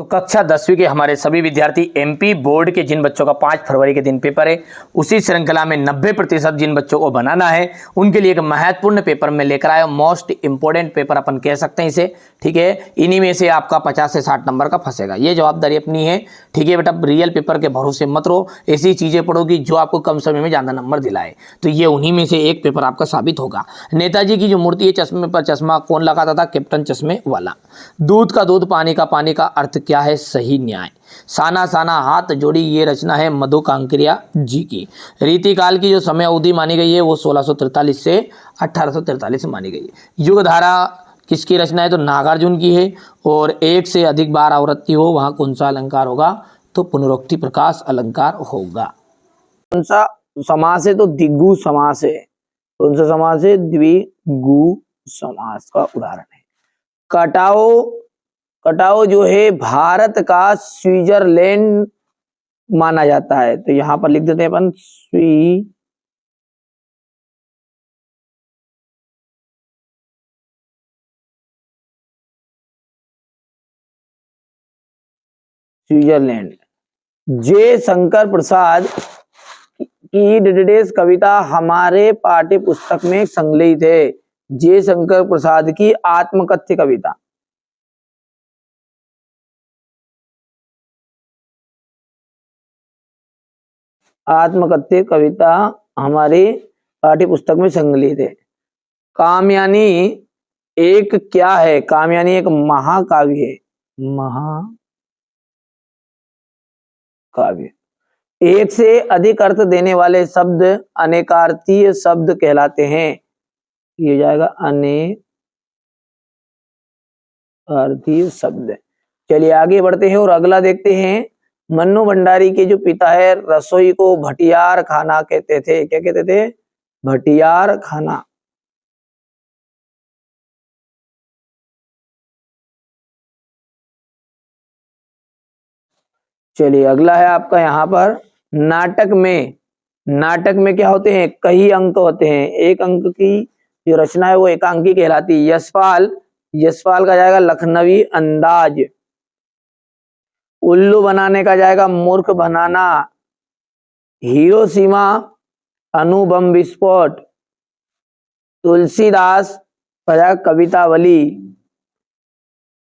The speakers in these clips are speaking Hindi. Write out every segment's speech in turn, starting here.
तो कक्षा 10वीं के हमारे सभी विद्यार्थी एमपी बोर्ड के जिन बच्चों का 5 फरवरी के दिन पेपर है, उसी श्रृंखला में 90% जिन बच्चों को बनाना है उनके लिए एक महत्वपूर्ण पेपर में लेकर आया। मोस्ट इंपोर्टेंट पेपर अपन कह सकते हैं इसे, ठीक है। इन्हीं में से आपका 50 से 60 नंबर का फंसेगा, ये जवाबदारी अपनी है, ठीक है बेटा। रियल पेपर के भरोसे मत रहो, ऐसी चीजें पढ़ोगी जो आपको कम समय में ज्यादा नंबर दिलाए। तो ये उन्हीं में से एक पेपर आपका साबित होगा। नेताजी की जो मूर्ति है, चश्मे पर चश्मा कौन लगाता था? कैप्टन चश्मे वाला। दूध का दूध पानी का पानी का अर्थ क्या है? सही न्याय। साना साना हाथ जोड़ी, ये रचना है मधु कांकरिया जी की। रीतिकाल की जो समय अवधि मानी गई है वो 1643 से 1843 मानी गई है। युग धारा किसकी रचना है? तो नागार्जुन की है। और एक से अधिक बार आवृत्ति हो वहां कौन सा अलंकार होगा? तो पुनरुक्ति प्रकाश अलंकार होगा। कौन सा समास है? तो द्विगु समास है। कौन सा समास है? द्विगु समास का उदाहरण है। कटाओ, कटाओ जो है भारत का स्विट्जरलैंड माना जाता है। तो यहां पर लिख देते हैं अपन स्विट्जरलैंड। जे शंकर प्रसाद की डिटेल्स कविता हमारे पाठ्य पुस्तक में संकलित है। जे शंकर प्रसाद की आत्मकथ्य कविता। आत्मकथ्य कविता हमारे पाठ्य पुस्तक में संकलित है। कामयानी एक क्या है? कामयानी एक महाकाव्य है। महाकाव्य। एक से अधिक अर्थ देने वाले शब्द अनेकार्थीय शब्द कहलाते हैं। ये जाएगा अनेकार्थीय शब्द। चलिए आगे बढ़ते हैं और अगला देखते हैं। मन्नू भंडारी के जो पिता है, रसोई को भटियार खाना कहते थे। क्या कहते थे? भटियार खाना। चलिए अगला है आपका यहाँ पर नाटक में। नाटक में क्या होते हैं? कई अंक होते हैं। एक अंक की जो रचना है वो एकांकी कहलाती है। यशपाल, यशपाल का जाएगा लखनवी अंदाज। उल्लू बनाने का जाएगा मूर्ख बनाना। हिरोशिमा अणुबम विस्फोट। तुलसीदास का जाएगा कवितावली।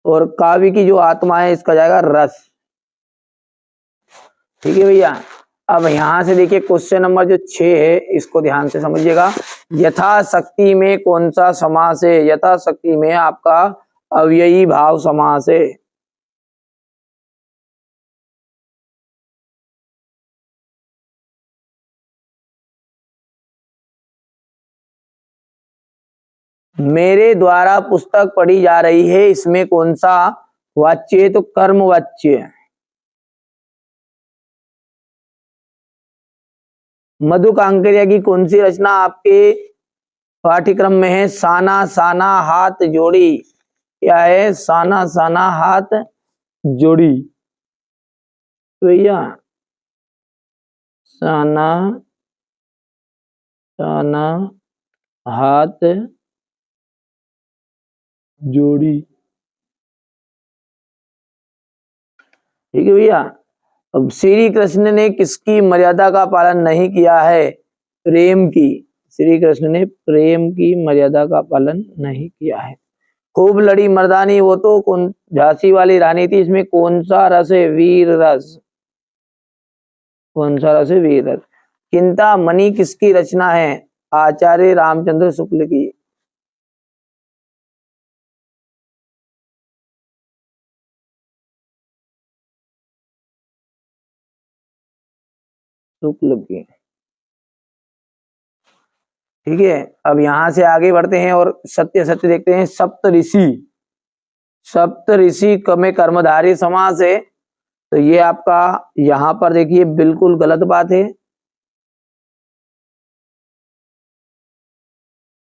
और काव्य की जो आत्मा है इसका जाएगा रस। ठीक है भैया। अब यहां से देखिए क्वेश्चन नंबर जो 6 है इसको ध्यान से समझिएगा। यथाशक्ति में कौन सा समास है? यथाशक्ति में आपका अव्ययी भाव समास है। मेरे द्वारा पुस्तक पढ़ी जा रही है, इसमें कौन सा वाच्य है? तो कर्म वाच्य। मधु कांकरिया की कौन सी रचना आपके पाठ्यक्रम में है? साना साना हाथ जोड़ी। क्या है? साना साना हाथ जोड़ी। भैया साना साना हाथ जोड़ी। ठीक है भैया। अब श्री कृष्ण ने किसकी मर्यादा का पालन नहीं किया है? प्रेम की। श्री कृष्ण ने प्रेम की मर्यादा का पालन नहीं किया है। खूब लड़ी मर्दानी, वो तो कौन झांसी वाली रानी थी। इसमें कौन सा रस है? वीर रस। कौन सा रस है? वीर रस। चिंतामणि किसकी रचना है? आचार्य रामचंद्र शुक्ल की। शुक्ल की। ठीक है। अब यहां से आगे बढ़ते हैं और सत्य सत्य देखते हैं। सप्तऋषि, सप्तऋषि में कर्मधारय समास है। तो ये आपका यहां पर देखिए बिल्कुल गलत बात है।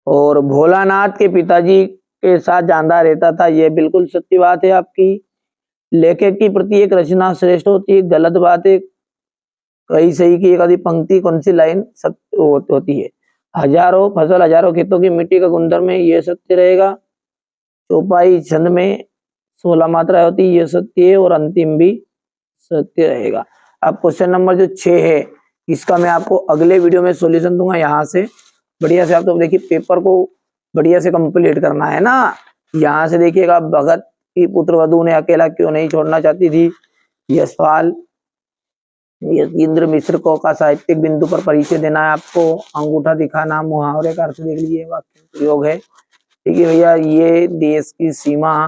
और भोलानाथ के पिताजी के साथ जानदार रहता था, यह बिल्कुल सत्य बात है आपकी। लेखक की प्रति एक रचना श्रेष्ठ होती है, गलत बात है। कई सही की एक आधी पंक्ति कौन सी लाइन सत्य होती है? हजारों फसल हजारों खेतों की मिट्टी का गुणधर्म है, यह सत्य रहेगा। चौपाई छंद में 16 मात्राएं होती है, ये सत्य है और अंतिम भी सत्य रहेगा। अब क्वेश्चन नंबर जो 6 है इसका मैं आपको अगले वीडियो में सॉल्यूशन दूंगा। यहाँ से बढ़िया से आप तो देखिए पेपर को बढ़िया से कंप्लीट करना है ना। यहाँ से देखिएगा, भगत की पुत्र वधु ने अकेला क्यों नहीं छोड़ना चाहती थी, यह सवाल। इंद्र मिश्र को का साहित्यिक बिंदु पर परिचय देना है आपको। अंगूठा दिखाना, मुहावरे का अर्थ देख लीजिए, वाक्य प्रयोग है। ठीक है भैया, ये देश की सीमा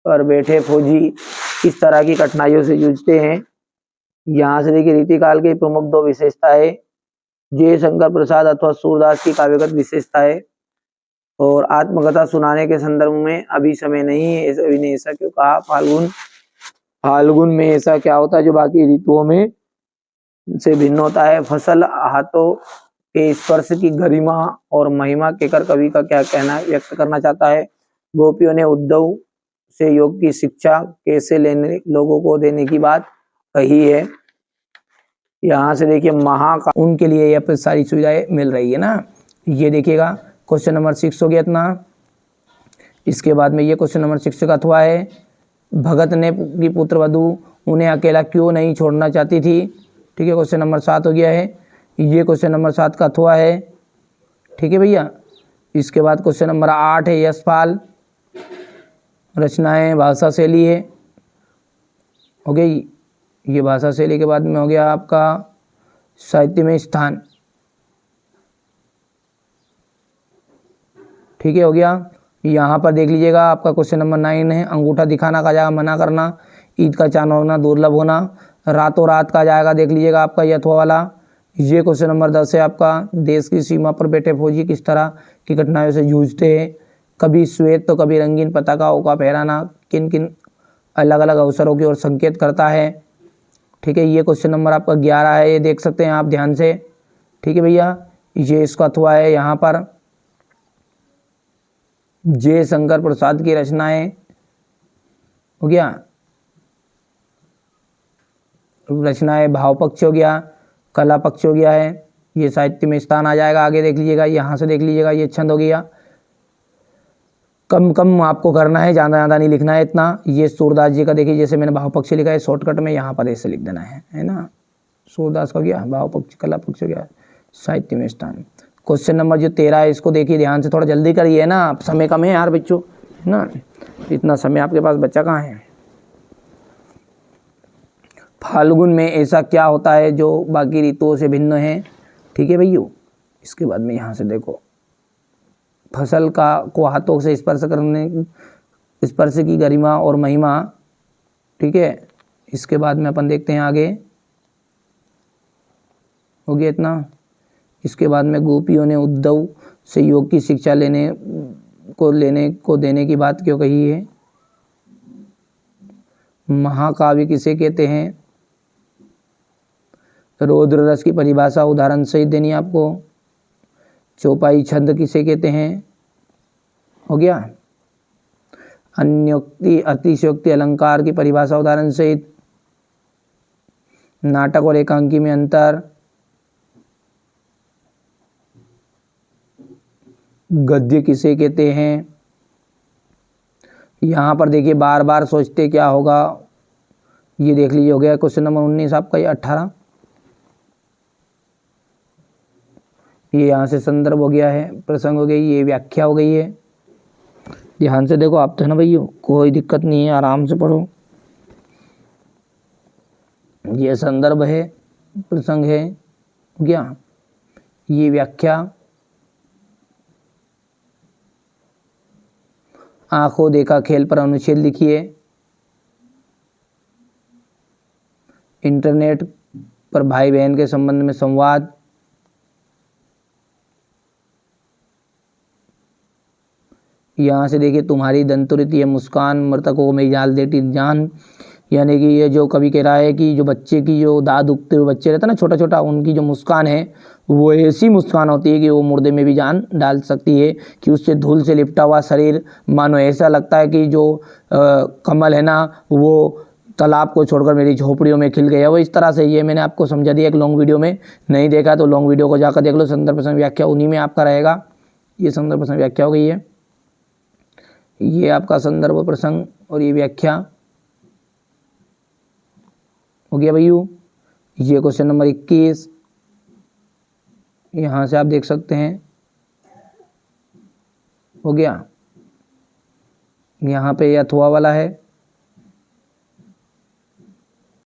पर बैठे फौजी किस तरह की कठिनाइयों से जूझते हैं। यहाँ से देखिए रीतिकाल की प्रमुख 2 विशेषताएं, जयशंकर प्रसाद अथवा सूरदास की काव्यगत विशेषताएं, और आत्मकथा सुनाने के संदर्भ में अभी समय नहीं है, अभी ने ऐसा क्यों कहा। फाल्गुन में ऐसा क्या होता है जो बाकी ऋतुओं में से भिन्न होता है। फसल हाथों के स्पर्श की गरिमा और महिमा कहकर कवि का क्या कहना व्यक्त करना चाहता है। गोपियों ने उद्धव से योग की शिक्षा कैसे लेने लोगों को देने की बात कही है। यहाँ से देखिए का उनके लिए यहाँ पर सारी सुविधाएं मिल रही है ना। ये देखिएगा क्वेश्चन नंबर 6 हो गया इतना। इसके बाद में ये क्वेश्चन नंबर 6 का अथवा है, भगत ने की पुत्र वधु उन्हें अकेला क्यों नहीं छोड़ना चाहती थी। ठीक है, क्वेश्चन नंबर 7 हो गया है। ये क्वेश्चन नंबर 7 का अथवा है। ठीक है भैया, इसके बाद क्वेश्चन नंबर 8 है यशपाल, रचनाएं भाषा शैली है। हो गई, ये भाषा शैली के बाद में हो गया आपका साहित्य में स्थान। ठीक है, हो गया। यहाँ पर देख लीजिएगा आपका क्वेश्चन नंबर 9 है, अंगूठा दिखाना का जाएगा मना करना, ईद का चांद होना दुर्लभ होना, रातों रात का जाएगा देख लीजिएगा आपका यथवा वाला। ये क्वेश्चन नंबर 10 है आपका, देश की सीमा पर बैठे फौजी किस तरह की कठिनाइयों से जूझते हैं। कभी श्वेत तो कभी रंगीन पताकाओं का फहराना किन किन अलग अलग अवसरों की ओर संकेत करता है। ठीक है, ये क्वेश्चन नंबर आपका 11 है, ये देख सकते हैं आप ध्यान से। ठीक है भैया, ये इसका अथवा है। यहाँ पर जयशंकर प्रसाद की रचनाएं हो गया, रचनाएं भाव पक्ष हो गया, कला पक्ष हो गया है, ये साहित्य में स्थान आ जाएगा। आगे देख लीजिएगा, यहाँ से देख लीजिएगा ये छंद हो गया। कम कम आपको करना है, ज़्यादा ज़्यादा नहीं लिखना है इतना। ये सूरदास जी का देखिए, जैसे मैंने भाव पक्ष लिखा है शॉर्टकट में, यहाँ पर ऐसे लिख देना है ना। सूरदास का हो गया, भाव पक्ष कला पक्ष हो गया, साहित्य में स्थान। क्वेश्चन नंबर जो 13 है इसको देखिए ध्यान से, थोड़ा जल्दी करिए ना, समय कम है यार बच्चों, है ना, इतना समय आपके पास बच्चा कहाँ है। फाल्गुन में ऐसा क्या होता है जो बाकी ऋतुओं से भिन्न है। ठीक है भैया, इसके बाद में यहाँ से देखो, फसल को हाथों से स्पर्श की गरिमा और महिमा। ठीक है, इसके बाद में अपन देखते हैं आगे, हो गया इतना। इसके बाद में गोपियों ने उद्धव से योग की शिक्षा लेने को देने की बात क्यों कही है। महाकाव्य किसे कहते हैं। रौद्र रस की परिभाषा उदाहरण सहित देनी है आपको। चौपाई छंद किसे कहते हैं, हो गया। अन्योक्ति अतिशयोक्ति अलंकार की परिभाषा उदाहरण सहित। नाटक और एकांकी में अंतर। गद्य किसे कहते हैं। यहाँ पर देखिए बार बार सोचते क्या होगा, ये देख लीजिए, हो गया क्वेश्चन नंबर 19 आपका, ये 18। ये यहाँ से संदर्भ हो गया है, प्रसंग हो गई, ये व्याख्या हो गई है। ध्यान से देखो आप तो, है ना भैया, कोई दिक्कत नहीं है, आराम से पढ़ो। ये संदर्भ है, प्रसंग है, हो गया, ये व्याख्या। आंखों देखा खेल पर अनुच्छेद लिखिए। इंटरनेट पर भाई बहन के संबंध में संवाद। यहाँ से देखिए, तुम्हारी दंतुरित ये मुस्कान मृतकों में जाल देती जान, यानी कि ये जो कवि कह रहा है कि जो बच्चे की जो दाद उगते हुए बच्चे रहते हैं ना छोटा छोटा, उनकी जो मुस्कान है वो ऐसी मुस्कान होती है कि वो मुर्दे में भी जान डाल सकती है, कि उससे धूल से लिपटा हुआ शरीर मानो ऐसा लगता है कि जो कमल है ना वो तालाब को छोड़कर मेरी झोपड़ियों में खिल गया। वो इस तरह से, ये मैंने आपको समझा दिया एक लॉन्ग वीडियो में, नहीं देखा तो लॉन्ग वीडियो को जाकर देख लो, संदर्भ प्रसंग व्याख्या उन्हीं में आपका रहेगा। ये संदर्भ प्रसंग व्याख्या हो गई है। ये आपका संदर्भ प्रसंग और ये व्याख्या हो गया भैया। ये क्वेश्चन नंबर 21 यहाँ से आप देख सकते हैं, हो गया। यहाँ पे ये अथवा वाला है,